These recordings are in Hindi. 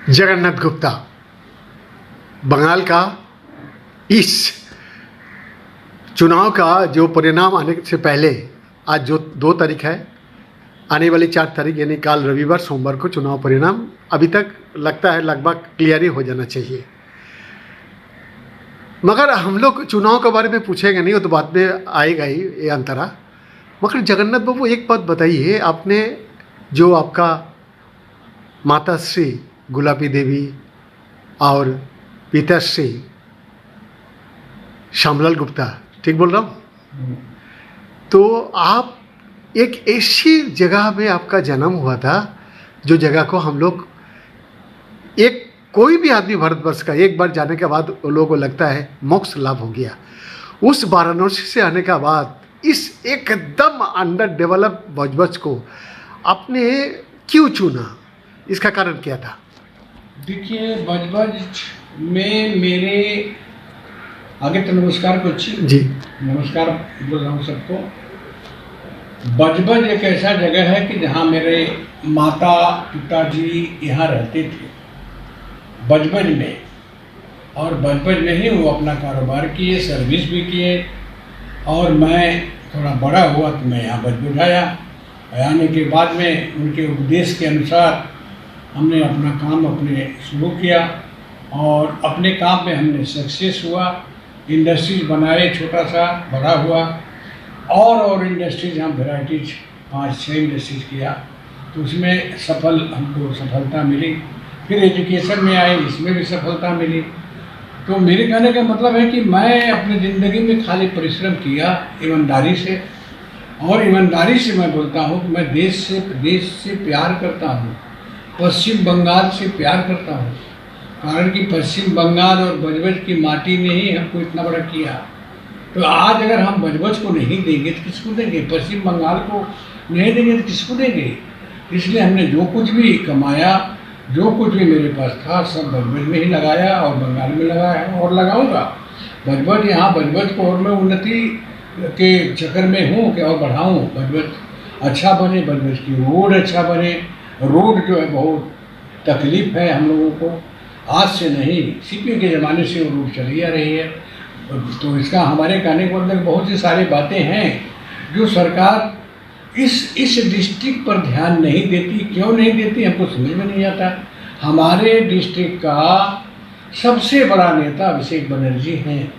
जगन्नाथ गुप्ता बंगाल का इस चुनाव का जो परिणाम आने से पहले आज जो 2 तारीख है, आने वाली 4 तारीख यानी कल रविवार सोमवार को चुनाव परिणाम अभी तक लगता है लगभग क्लियर ही हो जाना चाहिए। मगर हम लोग चुनाव के बारे में पूछेंगे नहीं, वो तो बाद में आएगा ही ये अंतरा। मगर जगन्नाथ बाबू एक बात बताइए, आपने जो आपका माता श्री गुलाबी देवी और पिताश्री श्यामलाल गुप्ता, ठीक बोल रहा हूँ? तो आप एक ऐसी जगह में आपका जन्म हुआ था जो जगह को हम लोग एक कोई भी आदमी भारतवर्ष का एक बार जाने के बाद लोगों को लगता है मोक्ष लाभ हो गया। उस वाराणसी से आने के बाद इस एकदम अंडर डेवलप भोजबज को आपने क्यों चुना, इसका कारण क्या था? देखिए, भोजबज में मेरे आगे तो नमस्कार कुछ जी, नमस्कार बोल रहा हूँ सबको। भोजबज एक ऐसा जगह है कि जहाँ मेरे माता पिताजी यहाँ रहते थे भोजबज में, और भोजबज में ही वो अपना कारोबार किए, सर्विस भी किए। और मैं थोड़ा बड़ा हुआ तो मैं यहाँ भोजबज आया। आने के बाद में उनके उपदेश के अनुसार हमने अपना काम अपने शुरू किया और अपने काम में हमने सक्सेस हुआ। इंडस्ट्रीज बनाए, छोटा सा बड़ा हुआ, और इंडस्ट्रीज हम वेराइटीज 5-6 इंडस्ट्रीज किया, तो उसमें हमको सफलता मिली। फिर एजुकेशन में आए, इसमें भी सफलता मिली। तो मेरे कहने का मतलब है कि मैं अपनी ज़िंदगी में खाली परिश्रम किया ईमानदारी से, और ईमानदारी से मैं बोलता हूँ कि मैं देश से प्यार करता हूँ, पश्चिम बंगाल से प्यार करता हूँ। कारण कि पश्चिम बंगाल और भोजबज की माटी ने ही हमको इतना बड़ा किया। तो आज अगर हम भोजबज को नहीं देंगे तो किसको देंगे? पश्चिम बंगाल को नहीं देंगे तो किसको देंगे? इसलिए हमने जो कुछ भी कमाया, जो कुछ भी मेरे पास था, सब भोजबज में ही लगाया और बंगाल में लगाया और लगाऊंगा। भोजबज यहाँ भोजबज को और मैं उन्नति के चक्कर में हूँ कि और बढ़ाऊँ, भोजबज अच्छा बने, भोजबज की रोड अच्छा बने। रोड जो है बहुत तकलीफ है हम लोगों को, आज से नहीं, सीपी के ज़माने से वो रोड चली आ रही है। तो इसका हमारे कहने को मतलब बहुत सी सारी बातें हैं जो सरकार इस डिस्ट्रिक्ट पर ध्यान नहीं देती। क्यों नहीं देती हमको समझ में नहीं आता। हमारे डिस्ट्रिक्ट का सबसे बड़ा नेता अभिषेक बनर्जी हैं,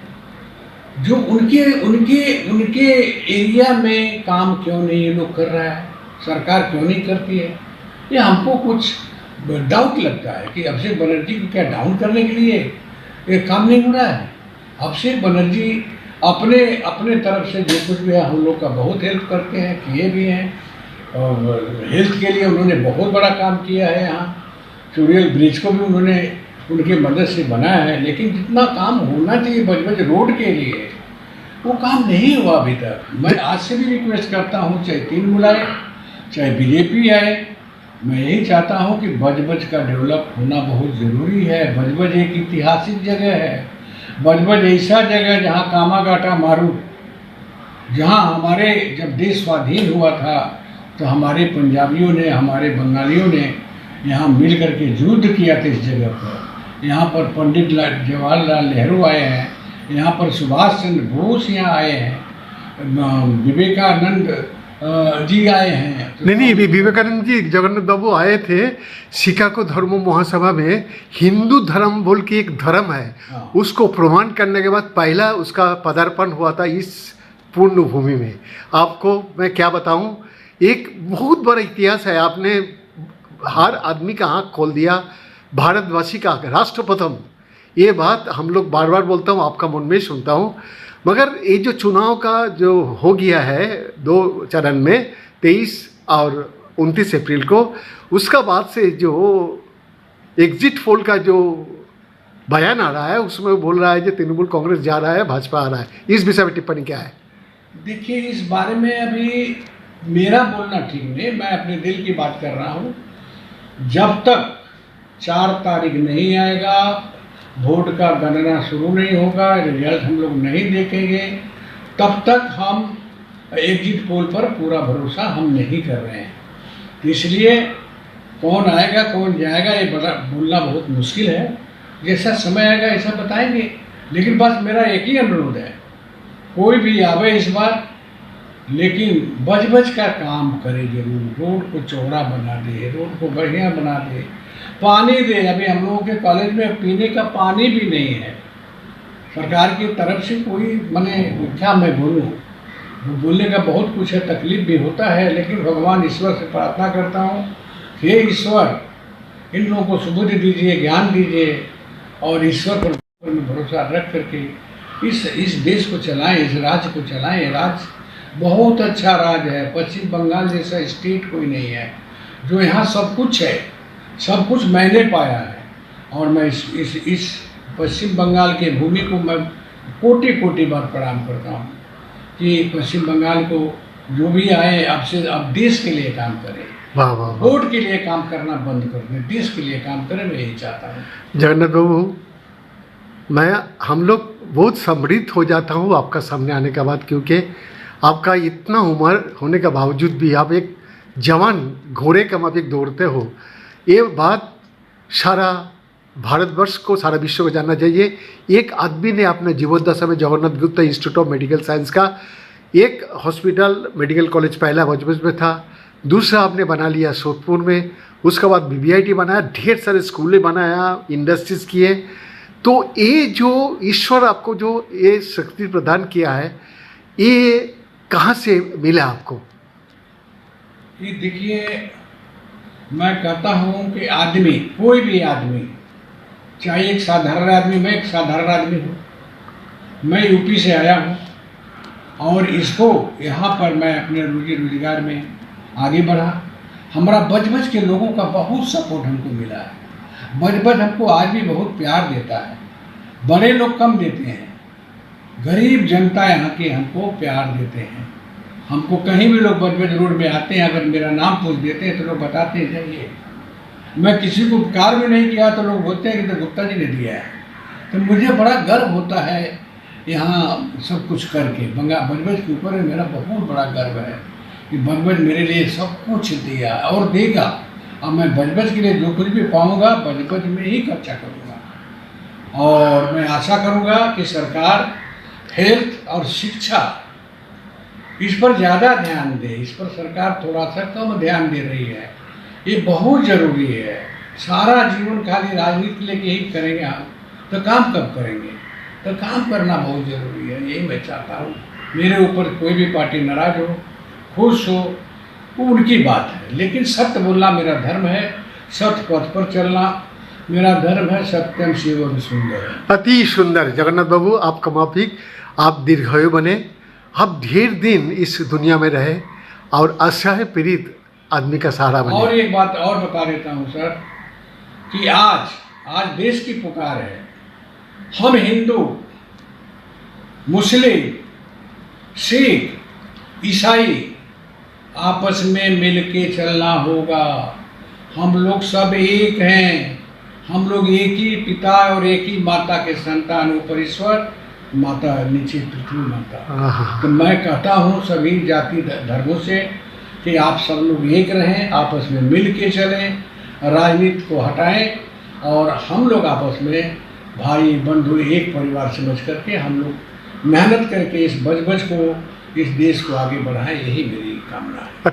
जो उनके एरिया में काम क्यों नहीं ये लोग कर रहा है, सरकार क्यों नहीं करती है, ये हमको कुछ डाउट लगता है कि अभिषेक बनर्जी को क्या डाउन करने के लिए ये काम नहीं हो रहा है। अभिषेक बनर्जी अपने तरफ से जो कुछ भी है हम लोग का बहुत हेल्प करते हैं, किए भी हैं, और हेल्थ के लिए उन्होंने बहुत बड़ा काम किया है। यहाँ चूड़ियल ब्रिज को भी उन्होंने उनकी मदद से बनाया है, लेकिन जितना काम होना चाहिए भोजबज रोड के लिए वो काम नहीं हुआ अभी तक। मैं आज से भी रिक्वेस्ट करता हूँ, चाहे तृणमूल आए चाहे बीजेपी आए, मैं यही चाहता हूँ कि भोजबज का डेवलप होना बहुत ज़रूरी है। भोजबज एक ऐतिहासिक जगह है। भोजबज ऐसा जगह जहाँ कामागाटा मारू, जहाँ हमारे जब देश स्वाधीन हुआ था तो हमारे पंजाबियों ने, हमारे बंगालियों ने यहाँ मिल करके युद्ध किया था इस जगह पर। यहाँ पर पंडित जवाहरलाल नेहरू आए हैं, यहाँ पर सुभाष चंद्र बोस यहाँ आए हैं, विवेकानंद जी आए हैं। नहीं, विवेकानंद जी जगन्नाथ बाबू आए थे। शिकागो धर्म महासभा में हिंदू धर्म बोल के एक धर्म है, उसको प्रमाण करने के बाद पहला उसका पदार्पण हुआ था इस पूर्ण भूमि में। आपको मैं क्या बताऊं, एक बहुत बड़ा इतिहास है। आपने हर आदमी का आँख खोल दिया, भारतवासी का राष्ट्र प्रथम। ये बात हम लोग बार बार बोलता हूँ, आपका मन में सुनता हूँ। मगर ये जो चुनाव का जो हो गया है 2 चरण में, 23 और 29 अप्रैल को, उसका बाद से जो एग्जिट पोल का जो बयान आ रहा है उसमें बोल रहा है कि तृणमूल कांग्रेस जा रहा है, भाजपा आ रहा है। इस विषय में टिप्पणी क्या है? देखिए, इस बारे में अभी मेरा बोलना ठीक नहीं, मैं अपने दिल की बात कर रहा हूँ। जब तक 4 तारीख नहीं आएगा, वोट का गणना शुरू नहीं होगा, रिजल्ट हम लोग नहीं देखेंगे, तब तक हम एग्जिट पोल पर पूरा भरोसा हम नहीं कर रहे हैं। इसलिए कौन आएगा कौन जाएगा ये बोलना बहुत मुश्किल है। जैसा समय आएगा ऐसा बताएंगे। लेकिन बस मेरा एक ही अनुरोध है, कोई भी आवे इस बार, लेकिन बच का काम करे जरूर। रोड को चौड़ा बना दे, रोड को बढ़िया बना दे, पानी दे। अभी हम लोगों के कॉलेज में पीने का पानी भी नहीं है। सरकार की तरफ से कोई मैंने क्या मैं बोलूँ, बोलने का बहुत कुछ है, तकलीफ भी होता है, लेकिन भगवान ईश्वर से प्रार्थना करता हूँ, हे ईश्वर इन लोगों को सुबुद्धि दीजिए, ज्ञान दीजिए, और ईश्वर पर भरोसा रख करके इस देश को चलाएं, इस राज्य को चलाएं। राज्य बहुत अच्छा राज्य है, पश्चिम बंगाल जैसा स्टेट कोई नहीं है, जो यहाँ सब कुछ है, सब कुछ मैंने पाया है। और मैं इस पश्चिम बंगाल के भूमि को मैं कोटि कोटि बार प्रणाम करता हूँ कि पश्चिम बंगाल को जो भी आए अब देश के लिए काम करें। वाह वाह। वोट के लिए काम करना बंद कर दें, देश के लिए काम करें, मैं यही चाहता हूँ। जगन्नाथ बाबू, हम लोग बहुत सम्मानित हो जाता हूँ आपका सामने आने के बाद, क्योंकि आपका इतना उम्र होने के बावजूद भी आप एक जवान घोड़े के माफिक दौड़ते हो। ये बात सारा भारतवर्ष को, सारा विश्व को जानना चाहिए। एक आदमी ने अपने जीवोदशा में Jagannath Gupta institute of medical science का एक हॉस्पिटल मेडिकल कॉलेज पहला भोजपुर में था, दूसरा आपने बना लिया सोदपुर में, उसके बाद BBIT बनाया, ढेर सारे स्कूलें बनाया, इंडस्ट्रीज किए। तो ये जो ईश्वर आपको जो ये शक्ति प्रदान किया है, ये कहाँ से मिला आपको? ये देखिए, मैं कहता हूँ कि आदमी, कोई भी आदमी, चाहे एक साधारण आदमी, मैं एक साधारण आदमी हूँ, मैं यूपी से आया हूँ, और इसको यहाँ पर मैं अपने रोजी रोजगार में आगे बढ़ा। हमारा बच के लोगों का बहुत सपोर्ट हमको मिला है। बच हमको आज भी बहुत प्यार देता है। बड़े लोग कम देते हैं, गरीब जनता यहाँ के हमको प्यार देते हैं। हमको कहीं भी लोग बच रोड में आते हैं, अगर मेरा नाम पूछ देते हैं तो लोग बताते हैं जाइए। मैं किसी को उपकार भी नहीं किया तो लोग बोलते हैं कि तो गुप्ता जी ने दिया है। तो मुझे बड़ा गर्व होता है यहाँ सब कुछ करके। बजबज के ऊपर मेरा बहुत बड़ा गर्व है कि बजबज मेरे लिए सब कुछ दिया और देगा। और मैं बजबज के लिए जो कुछ भी पाऊँगा बजबज में ही खर्चा करूँगा। और मैं आशा करूँगा कि सरकार हेल्थ और शिक्षा इस पर ज़्यादा ध्यान दे। इस पर सरकार थोड़ा सा कम ध्यान दे रही है, ये बहुत ज़रूरी है। सारा जीवन खाली राजनीति लेके ही करेंगे हम तो काम कब करेंगे? तो काम करना बहुत ज़रूरी है, यही मैं चाहता हूँ। मेरे ऊपर कोई भी पार्टी नाराज हो, खुश हो, वो उनकी बात है, लेकिन सत्य बोलना मेरा धर्म है, सत्य पथ पर चलना मेरा धर्म है। सत्यम शिवम सुंदर। अति सुंदर जगन्नाथ बाबू, आपका माफिक, आप दीर्घायु बने, आप ढेर दिन इस दुनिया में रहे और असहाय पीड़ित आदमी का सहारा बने। और एक बात और बता देता हूँ सर कि आज देश की पुकार है। हम हिंदू, मुस्लिम, सिख, ईसाई आपस में मिलके चलना होगा। हम लोग सब एक हैं, हम लोग एक ही पिता और एक ही माता के संतान, ऊपर ईश्वर, माता नीचे पृथ्वी माता। तो मैं कहता हूँ सभी जाति धर्मों से कि आप सब लोग एक रहें, आपस में मिल के चलें, राजनीति को हटाएं और हम लोग आपस में भाई बंधु एक परिवार समझ करके हम लोग मेहनत करके इस बजबज को, इस देश को आगे बढ़ाएं। यही मेरी कामना है।